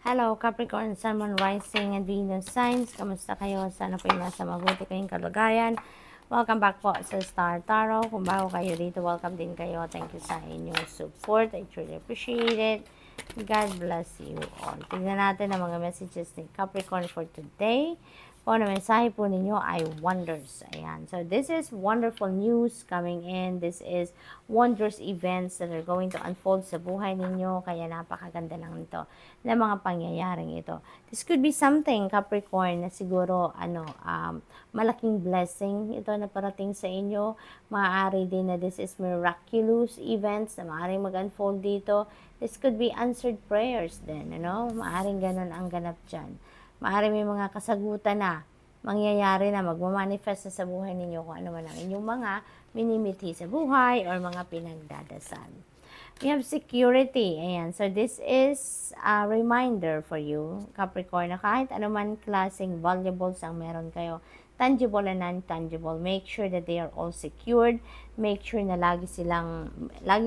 Hello, Capricorn, Sun, Moon, Rising, and Venus signs. Kamusta kayo? Sana po nasa mabuti kayong kalagayan. Welcome back po sa Star Tarot. Kung bago kayo dito, welcome din kayo. Thank you sa inyong support. I truly appreciate it. God bless you all. Tignan natin ang mga messages ni Capricorn for today. Kung ano mensahe po ninyo ay wonders. Ayan. So, this is wonderful news coming in. This is wondrous events that are going to unfold sa buhay ninyo. Kaya napakaganda lang nito na mga pangyayaring ito. This could be something, Capricorn, na siguro malaking blessing ito na parating sa inyo. Maaari din na this is miraculous events na maaaring mag-unfold dito. This could be answered prayers din. Maaaring ganun ang ganap dyan. Maaari may mga kasagutan na mangyayari na magmamanifest sa buhay ninyo kung ano man ang inyong mga minimithi sa buhay or mga pinagdadasal. We have security. Ayan. So, this is a reminder for you, Capricorn, na kahit anuman klaseng valuables ang meron kayo, tangible and non-tangible, make sure that they are all secured. Make sure na lagi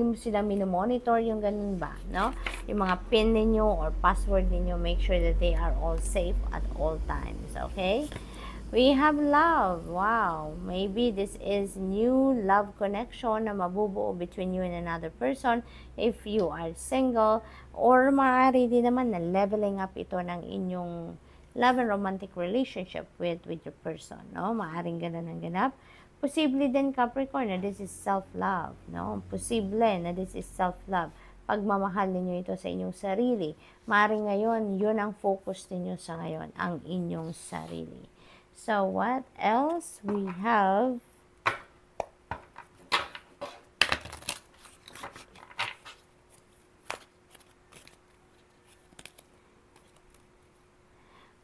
mo silang minomonitor yung ganun ba, no? Yung mga pin ninyo or password ninyo, make sure that they are all safe at all times, okay? We have love. Wow. Maybe this is new love connection na mabubuo between you and another person if you are single. Or maaari din naman na leveling up ito ng inyong love and romantic relationship with your person. No? Maaaring ganun ang ganap. Posible din, Capricorn, na this is self-love. No? Posible na this is self-love. Pagmamahal ninyo ito sa inyong sarili. Maaaring ngayon, yun ang focus ninyo sa ngayon, ang inyong sarili. So, what else we have?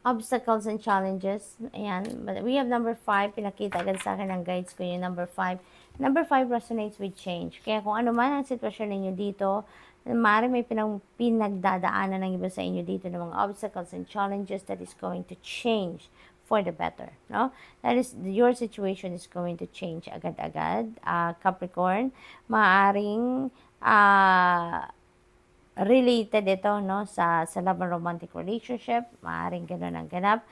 Obstacles and challenges. Ayan. But we have number 5. Pinakita agad sa akin ng guides ko yung number 5. Number 5 resonates with change. Kaya kung ano man ang sitwasyon ninyo dito, maaari may pinagdadaanan ng iba sa inyo dito ng mga obstacles and challenges that is going to change for the better, no? That is, your situation is going to change agad-agad, Capricorn. Maaring related ito, no, sa love and romantic relationship. Maaring gano'n ang ganap.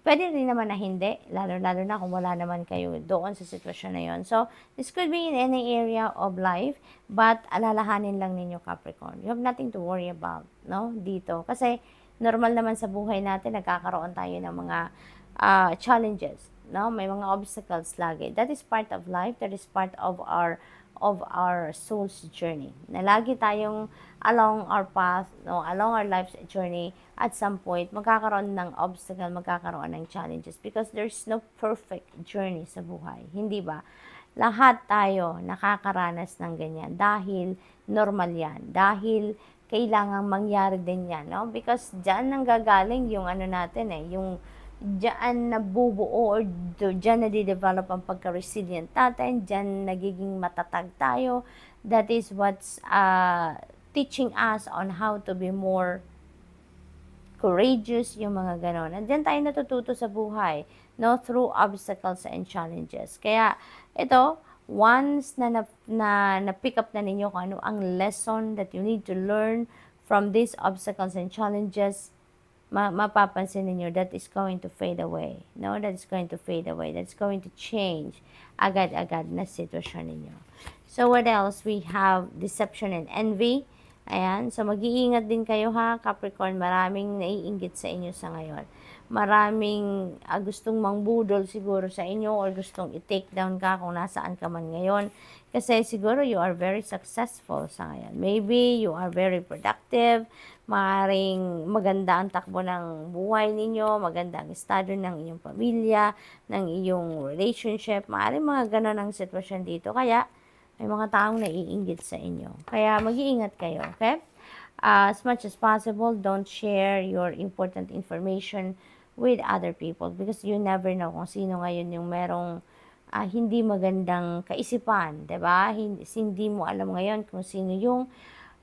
Pwede rin naman na hindi, lalo-lalo na kung wala naman kayo doon sa sitwasyon na yon. So, this could be in any area of life, but alalahanin lang ninyo, Capricorn. You have nothing to worry about, no, dito. Kasi, normal naman sa buhay natin, nagkakaroon tayo ng mga challenges, no? May mga obstacles lagi. That is part of life. That is part of our soul's journey. Na lagi tayong along our path, no, along our life's journey, at some point magkakaroon ng obstacle, magkakaroon ng challenges because there's no perfect journey sa buhay. Hindi ba? Lahat tayo nakakaranas ng ganyan dahil normal yan. Dahil kailangang mangyari din yan, no? Because diyan nanggagaling yung natin yung diyan nabubuo or diyan nade-develop ang pagka-resilient natin, diyan nagiging matatag tayo. That is what's teaching us on how to be more courageous, yung mga ganon. And diyan tayo natututo sa buhay, no, through obstacles and challenges. Kaya ito, once na pick up na ninyo kung ano ang lesson that you need to learn from these obstacles and challenges, mapapansin niyo that is going to fade away. No, that is going to fade away. That's going to change agad-agad na sitwasyon ninyo. So, what else? We have deception and envy. Ayan. So, mag-iingat din kayo ha, Capricorn. Maraming naiinggit sa inyo sa ngayon. Maraming gustong mangbudol siguro sa inyo or gustong i-take down ka kung nasaan ka man ngayon. Kasi siguro you are very successful sa ngayon. Maybe you are very productive. Maaring maganda ang takbo ng buhay ninyo, maganda ang estado ng inyong pamilya, ng iyong relationship. Maaring mga ganon ang sitwasyon dito. Kaya may mga taong naiinggit sa inyo. Kaya mag-iingat kayo, okay? As much as possible, don't share your important information with other people because you never know kung sino ngayon yung merong hindi magandang kaisipan, diba? Hindi mo alam ngayon kung sino yung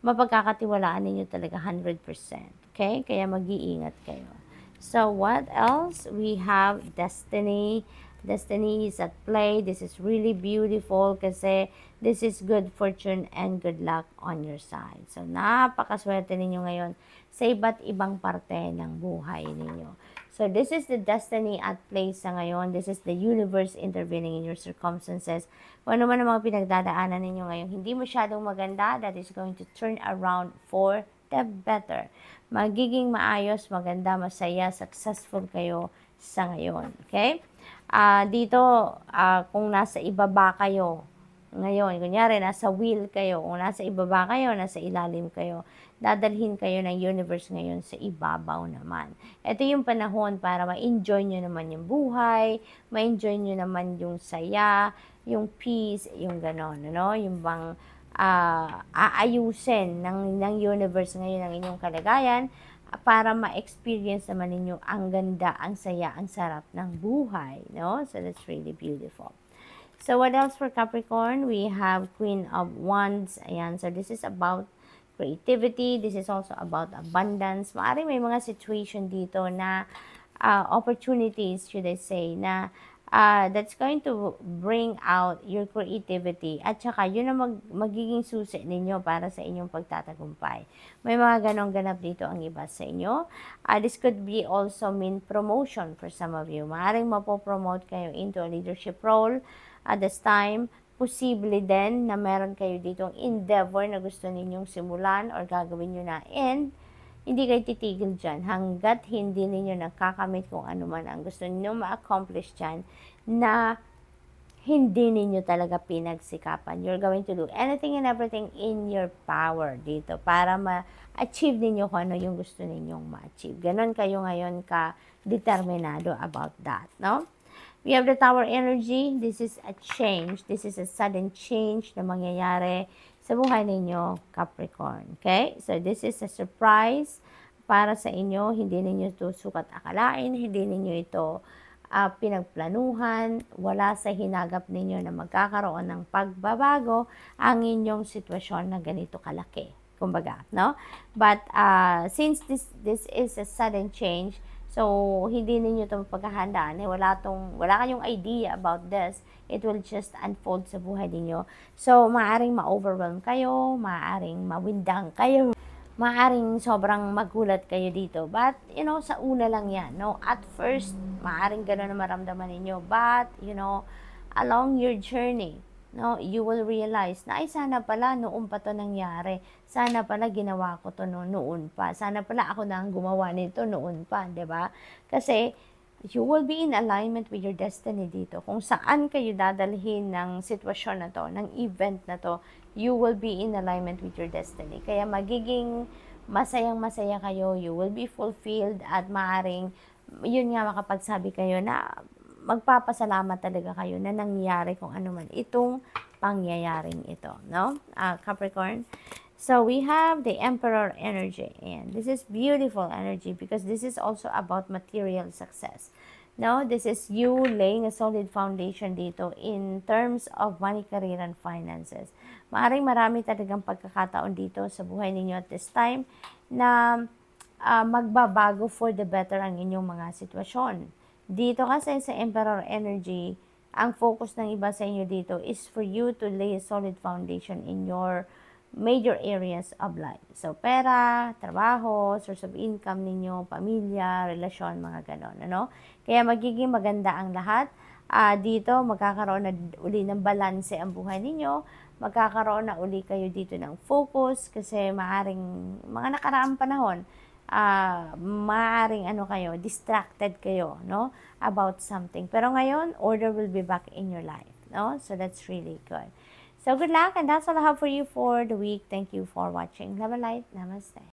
mapagkakatiwalaan ninyo talaga 100%. Okay? Kaya mag-iingat kayo. So, what else? We have destiny Destiny is at play. This is really beautiful kasi this is good fortune and good luck on your side. So, napakaswerte ninyo ngayon sa iba't ibang parte ng buhay ninyo. So, this is the destiny at play sa ngayon. This is the universe intervening in your circumstances. Kung ano man ang mga pinagdadaanan ninyo ngayon, hindi masyadong maganda, that is going to turn around for the better. Magiging maayos, maganda, masaya, successful kayo sa ngayon. Okay? Dito, kung nasa ibaba kayo, ngayon, kunyari, nasa wheel kayo, kung nasa ibaba kayo, nasa ilalim kayo, dadalhin kayo ng universe ngayon sa ibabaw naman. Ito yung panahon para ma-enjoy nyo naman yung buhay, ma-enjoy nyo naman yung saya, yung peace, yung ganon, ano? Yung bang aayusin ng universe ngayon ang inyong kalagayan para ma-experience naman ninyo ang ganda, ang saya, ang sarap ng buhay, no? So, that's really beautiful. So, what else for Capricorn? We have Queen of Wands. Ayan. So, this is about creativity. This is also about abundance. Maaring may mga situation dito na opportunities, should I say, na that's going to bring out your creativity. At saka, yun ang magiging susi ninyo para sa inyong pagtatagumpay. May mga ganong ganap dito ang iba sa inyo. This could be also mean promotion for some of you. Maaring mapopromote kayo into a leadership role. At this time, posible din na meron kayo ditong endeavor na gusto ninyong simulan or gagawin nyo na, and hindi kayo titigil dyan hanggat hindi ninyo nakakamit kung ano man ang gusto ninyo ma-accomplish dyan na hindi ninyo talaga pinagsikapan. You're going to do anything and everything in your power dito para ma-achieve ninyo kung ano yung gusto ninyong ma-achieve. Ganon kayo ngayon ka-determinado about that, no? We have the Tower energy. This is a change. This is a sudden change na mangyayari sa buhay ninyo, Capricorn. Okay? So, this is a surprise para sa inyo. Hindi ninyo ito sukat akalain. Hindi ninyo ito pinagplanuhan. Wala sa hinagap ninyo na magkakaroon ng pagbabago ang inyong sitwasyon na ganito kalaki. Kumbaga, no? But, since this is a sudden change, so, hindi ninyo ito paghahandaan. Wala kayong idea about this. It will just unfold sa buhay ninyo. So, maaaring ma-overwhelm kayo, maaaring mawindang kayo, maaaring sobrang magulat kayo dito. But, sa una lang yan, no? At first, maaaring gano'n na maramdaman ninyo. But, along your journey, no, you will realize na ay sana pala noon pa to nangyari. Sana pala ginawa ko to noon pa. Sana pala ako na ang gumawa nito noon pa, 'di ba? Kasi you will be in alignment with your destiny dito. Kung saan kayo dadalhin ng sitwasyon na to, ng event na to, you will be in alignment with your destiny. Kaya magiging masayang-masaya kayo, you will be fulfilled at maaring yun nga makapagsabi kayo na magpapasalamat talaga kayo na nangyari kung ano man itong pangyayaring ito, no? Capricorn. So, we have the Emperor energy. And this is beautiful energy because this is also about material success. No? This is you laying a solid foundation dito in terms of money, career, and finances. Maaring marami talagang pagkakataon dito sa buhay ninyo at this time na magbabago for the better ang inyong mga sitwasyon. Dito kasi sa Emperor energy, ang focus ng iba sa inyo dito is for you to lay a solid foundation in your major areas of life. So, pera, trabaho, source of income ninyo, pamilya, relasyon, mga ganon. Ano? Kaya magiging maganda ang lahat. Dito, magkakaroon na uli ng balanse ang buhay ninyo. Magkakaroon na uli kayo dito ng focus kasi maaring mga nakaraang panahon, maaring kayo, distracted kayo, no, about something. Pero ngayon, order will be back in your life, no? So, that's really good. So, good luck, and that's all I have for you for the week. Thank you for watching. Love and light. Namaste.